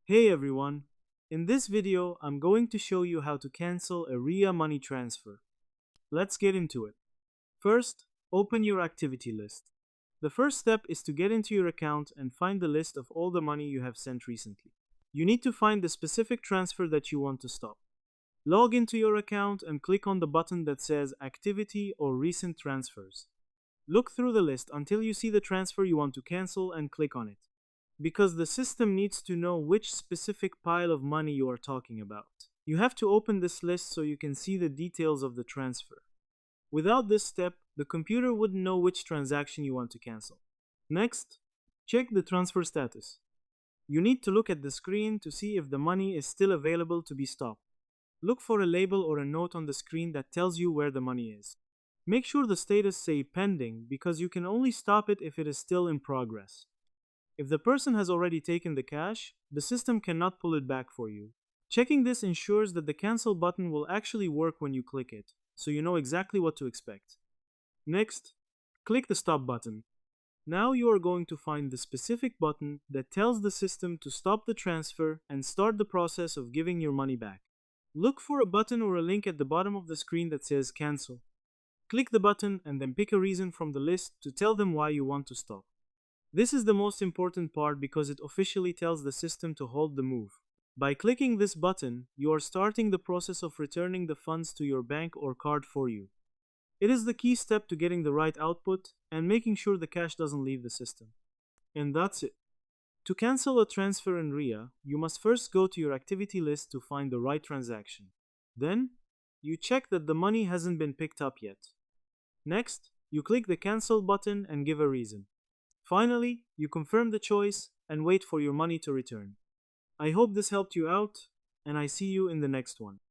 Hey everyone! In this video, I'm going to show you how to cancel a RIA money transfer. Let's get into it. First, open your activity list. The first step is to get into your account and find the list of all the money you have sent recently. You need to find the specific transfer that you want to stop. Log into your account and click on the button that says Activity or Recent Transfers. Look through the list until you see the transfer you want to cancel and click on it, because the system needs to know which specific pile of money you are talking about. You have to open this list so you can see the details of the transfer. Without this step, the computer wouldn't know which transaction you want to cancel. Next, check the transfer status. You need to look at the screen to see if the money is still available to be stopped. Look for a label or a note on the screen that tells you where the money is. Make sure the status say pending, because you can only stop it if it is still in progress. If the person has already taken the cash, the system cannot pull it back for you. Checking this ensures that the cancel button will actually work when you click it, so you know exactly what to expect. Next, click the stop button. Now you are going to find the specific button that tells the system to stop the transfer and start the process of giving your money back. Look for a button or a link at the bottom of the screen that says cancel. Click the button and then pick a reason from the list to tell them why you want to stop. This is the most important part because it officially tells the system to hold the move. By clicking this button, you are starting the process of returning the funds to your bank or card for you. It is the key step to getting the right output and making sure the cash doesn't leave the system. And that's it. To cancel a transfer in RIA, you must first go to your activity list to find the right transaction. Then, you check that the money hasn't been picked up yet. Next, you click the cancel button and give a reason. Finally, you confirm the choice and wait for your money to return. I hope this helped you out, and I see you in the next one.